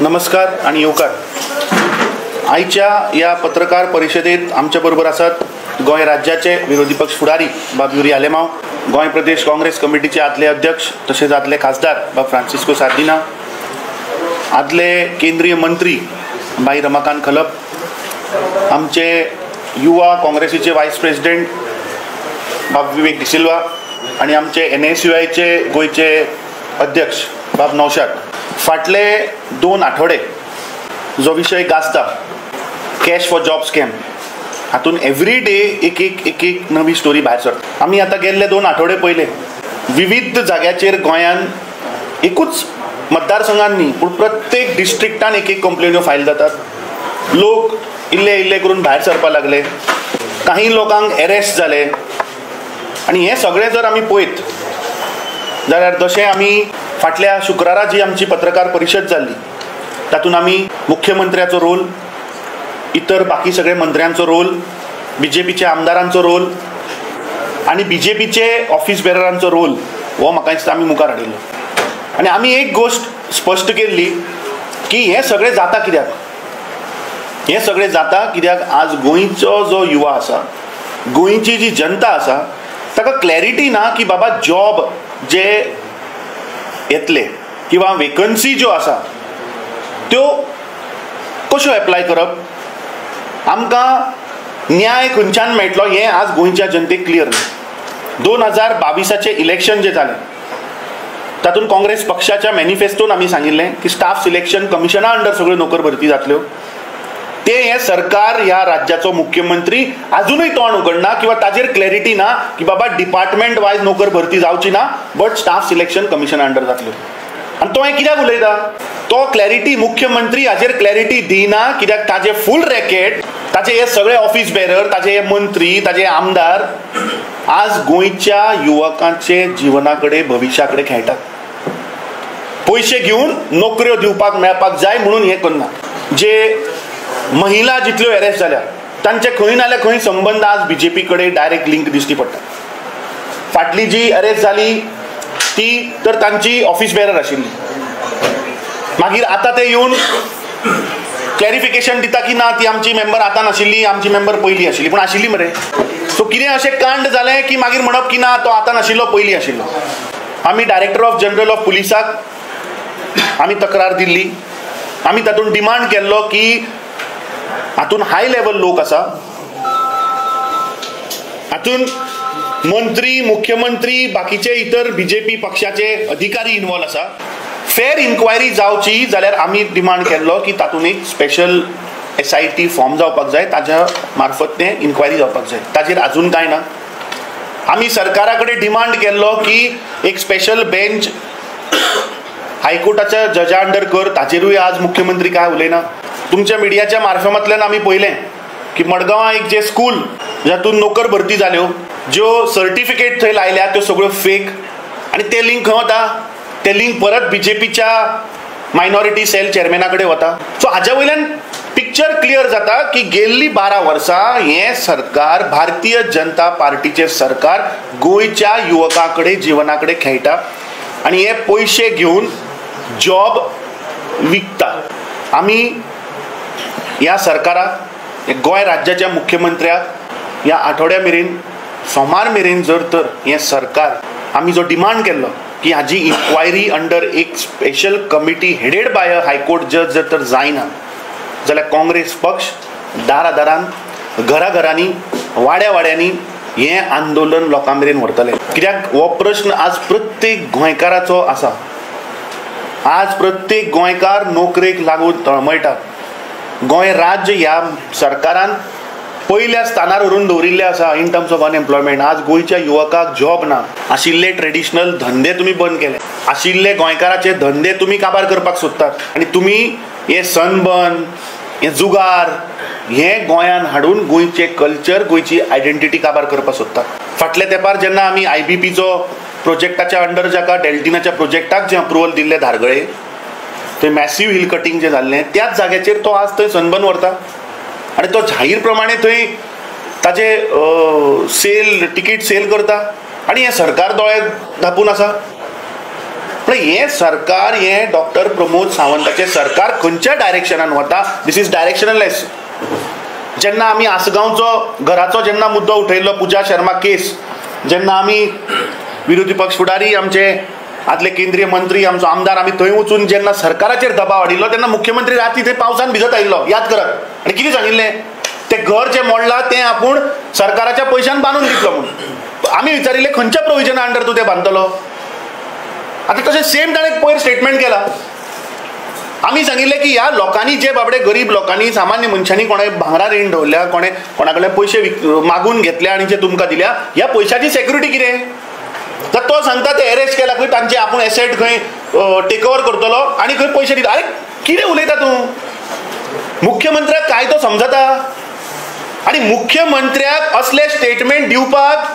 नमस्कार आणि येवकार. आयच्या या पत्रकार परिषदेत आमच्या बरोबर आसात गोंय राज्याचे विरोधी पक्ष फुडारी बाब युरी आलेमांव, गोंय प्रदेश काँग्रेस कमिटीचे आदले अध्यक्ष तसेच आदले खासदार बाब फ्रांसिस्को सार्दिना, आदले केंद्रीय मंत्री बाई रमाकांत खलप, आमचे युवा काँग्रेसीचे वायस प्रेसिडेंट बाब विवेक डिसिल्वा आणि आमचे NSUIचे गोयचे अध्यक्ष बाब नौशाद. फाटले 2 आठवडे जो विषय गाजता कॅश फॉर जॉब स्कॅम, हातून एवरी डे एक नवी स्टोरी भायर सरता. आमी आतां गेल्ले 2 आठवडे पयले विविध जाग्याचेर गोंयान एकूच मतदारसंघांत न्ही पूण प्रत्येक डिस्ट्रिक्टान एक कंप्लेन्यो फायल जातात. लोक इल्ले करून भायर सरपा लागले, काही लोकांक अरेस्ट जाले. आणि हे सगळें जर आमी पळयत जाल्यार जशें आमी फाटल्या शुक्रारा जी आमची पत्रकार परिशद जाल्ली तातूंत आमी मुख्यमंत्र्याचो रोल, इतर बाकी सगळे मंत्र्यांचो रोल, BJPच्या आमदारांचो रोल आणि BJPचे ऑफिस बेररांचो रोल हो म्हाका दिसता आमी मुखार हाडिल्लो. आनी आमी एक गोश्ट स्पश्ट केल्ली की हे सगळें जाता कित्याक. हे सगळें जाता कित्याक आज गोंयचो जो युवा आसा, गोंयची जी जनता आसा, ताका क्लॅरिटी ना की बाबा जॉब जे येतले किंवा वेकन्सी ज्यो आसा त्यो कश्यो एप्लाय करप, आमकां न्याय खंयच्यान मेळटलो हें आज गोंयच्या जनतेक क्लियर ना. 2022चे इलेक्शन जे जालें तातूंत काँग्रेस पक्षाच्या मॅनिफेस्टोन आमी सांगिल्लें की स्टाफ सिलेक्शन कमिशना अंडर सगळ्यो नोकर भरती जातल्यो. ते हे सरकार, ह्या राज्याचो मुख्यमंत्री अजूनही तोंड उगडना किंवा ताजेर क्लॅरिटी ना की बाबा डिपार्टमेंट वायज नोकर भरती जावची ना, बट स्टाफ सिलेक्शन कमिशना अंडर जातल्यो. आनी तो हे कित्याक उलयता? तो क्लॅरिटी मुख्यमंत्री हाजेर क्लॅरिटी दिना कित्याक ताजे फूल रॅकेट, ताजे हे सगळे ऑफिस बेरर, ताजे हे मंत्री, ताजे आमदार आज गोंयच्या युवकांचे जिवनाकडे, भविश्याकडे खेळटात. पयशे घेवन नोकऱ्यो दिवपाक मेळपाक जाय म्हणून हे करना. जे महिला जितल्यो अरेस्ट जाल्या तांचे खंय ना खंय संबंध आज BJP कडेन डायरेक्ट लिंक दिसती पडटा. फाटली जी अरेस्ट जाली ती तर तांची ऑफिस बेरर आशिल्ली. मागीर आतां ते येवन क्लॅरिफिकेशन दिता की ना ती आमची मेंबर आतां नाशिल्ली, आमची मेंबर पयलीं आशिल्ली. पूण आशिल्ली मरे. सो कितें अशें कांड जालें की मागीर म्हणप की ना तो आतां नाशिल्लो, पयलीं आशिल्लो. आमी डायरेक्टर जनरल ऑफ पुलिसाक आमी तक्रार दिल्ली. आमी तातूंत डिमांड केल्लो की हातून हाय लेवल लोक आसा, हातून मंत्री, मुख्यमंत्री, बाकीचे इतर BJP पक्षाचे अधिकारी इन्वॉल्व आसा. फेर इन्क्वायरी जावची जाल्यार आमी डिमांड केल्लो की तातूंत एक स्पेशल SIT फॉर्म जावपाक जाय, ताज्या मार्फत तें इन्क्वायरी जावपाक जाय. ताजेर अजून कांय ना. आमी सरकारा कडेन डिमांड केल्लो की एक स्पेशल बेंच हायकोर्टाच्या जजा अंडर कर, ताजेरूय आज मुख्यमंत्री काय उलयना. तुमच्या मिडियाच्या मार्फतांतल्यान आमी पळयलें की मडगांवां एक जे स्कूल जातून नोकर भरती जाल्यो, ज्यो सर्टिफिकेट थंय लायल्या त्यो सगळ्यो फेक. आनी ते लिंक खंय वता? ते लिंक परत BJPच्या मायनॉरिटी सेल चेअरमॅना कडेन वता. सो हाच्या वयल्यान पिक्चर क्लियर जाता की गेल्ली 12 वर्सां हें सरकार, भारतीय जनता पार्टीचें सरकार गोंयच्या युवकां कडेन, जिवना कडेन खेळटा आनी हे पयशे घेवन जॉब विकता. आमी ह्या सरकाराक, गोंय राज्याच्या मुख्यमंत्र्याक ह्या आठवड्या मेरेन, सोमार मेरेन जर तर हें सरकार, आमी जो डिमांड केल्लो की हाजी इन्क्वायरी अंडर एक special committee headed by a high court जज जर तर जायना जाल्यार काँग्रेस पक्ष दारादारान, घराघरांनी, वाड्यांनी हें आंदोलन लोकां मेरेन व्हरतले. कित्याक हो प्रश्न आज प्रत्येक गोंयकाराचो आसा. आज प्रत्येक गोंयकार नोकरेक लागून तळमळटा. गोंय राज्य ह्या सरकारान पयल्या स्थानार व्हरून दवरिल्ले आसा इन टर्म्स ऑफ अनएम्प्लॉयमेंट. आज गोंयच्या युवकांक जॉब ना. आशिल्ले ट्रेडिशनल धंदे तुमी बंद केले, आशिल्ले गोंयकाराचे धंदे तुमी काबार करपाक सोदतात आनी तुमी हे सनबर्न, हे जुगार हें गोंयान हाडून गोंयचे कल्चर, गोंयची आयडेंटिटी काबार करपाक सोदतात. फाटल्या तेंपार जेन्ना आमी IBPचो प्रोजेक्टाच्या अंडर जाका डेल्टिनाच्या प्रोजेक्टाक जे अप्रुवल दिल्ले धारगळे, थंय मॅसिव हिल कटींग जें जाल्लें त्याच जाग्याचेर तो आज थंय सनबर्न व्हरता आनी तो जाहीर प्रमाणे थंय ताजे तिकीट सेल करता आनी हें सरकार दोळे धापून आसा. हे सरकार, हे डॉक्टर प्रमोद सावंताचे सरकार खंयच्या डायरेक्शनान वता? दिस इज डायरेक्शनलेस. जेन्ना आमी आसगांवचो घराचो जेन्ना मुद्दो उठयल्लो, पुजा शर्मा केस, जेन्ना आमी विरोधी पक्ष फुडारी, आमचे आदले केंद्रीय मंत्री, आमचो आमदार, आमी थंय वचून जेन्ना सरकाराचेर दबाव हाडिल्लो तेन्ना मुख्यमंत्री राती थंय पावसान भिजत आयिल्लो, याद करात. आनी कितें सांगिल्लें? ते घर जे मोडलां तें आपूण सरकाराच्या पयशान बांदून दितलो म्हणून. आमी विचारिल्लें खंयच्या प्रोविजना अंडर तूं तें बांदतलो? आतां तशें सेम ताणें पयर स्टेटमेंट केला. आमी सांगिल्लें की ह्या लोकांनी, जे बाबडे गरीब लोकांनी, सामान्य मनशांनी कोणें भांगरां रीण दवरल्या, कोणा कडल्यान पयशे मागून घेतले आनी जे तुमकां दिल्या, ह्या पयशांची सेक्युरिटी कितें? तर तो सांगता ते अरेस्ट केला, खंय तांचे आपूण एसेट खंय टेक ओवर करतलो आनी खंय पयशे दिता. अरे कितें उलयता तूं? मुख्यमंत्र्याक कायदो समजता? आनी मुख्यमंत्र्याक असले स्टेटमेंट दिवपाक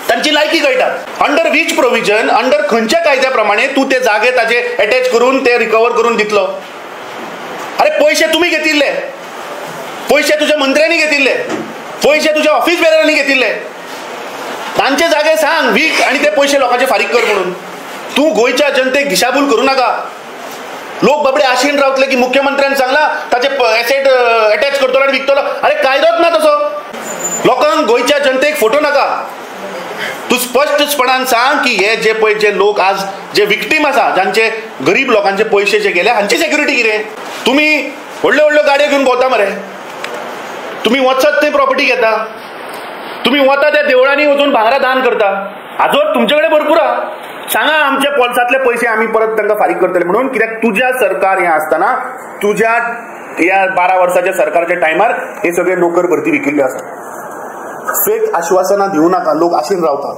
तांची लायकी कळटा. अंडर वीच प्रोविजन, अंडर खंयच्या कायद्या प्रमाणे तूं ते जागे ताचे अटॅच करून ते रिकवर करून दितलो? अरे पयशे तुमी घेतिल्ले, पयशे तुज्या मंत्र्यांनी घेतिल्ले, पयशे तुज्या ऑफिस बेररांनी घेतिल्ले. तांचे जागे सांग वीक आनी ते पयशे लोकांचे फारीक कर म्हणून. तूं गोंयच्या जनतेक दिशाभूल करूं नाका. लोक बाबडे आशेन रावतले की मुख्यमंत्र्यान सांगला ताचे एसेट अटॅच करतलो आनी विकतलो. अरे कायदोच ना तसो. लोकांक, गोंयच्या जनतेक फटोवं नाका. तूं स्पश्टपणान सांग की हे जे पळय जे लोक आज जे विक्टीम आसा, जांचे गरीब लोकांचे पयशे जे गेले, हांची सेक्युरिटी कितें? तुमी व्हडल्यो व्हडल्यो गाडयो घेवन भोंवता मरे, तुमी वचत थंय प्रॉपर्टी घेता, तुमी वता त्या देवळांनी वचून भांगरां दान करता. हाजो तुमचे कडेन भरपूर आहा. सांगा आमच्या पॉल्सातले पयशे आमी परत तांकां फारीक करतले म्हणून. कित्याक तुज्या सरकार हें आसतना, तुज्या ह्या 12 वर्साच्या सरकाराच्या टायमार हे सगळे नोकर भरती विकिल्ले आसा. फेक आश्वासनां दिवं नाका, लोक आशेन रावता.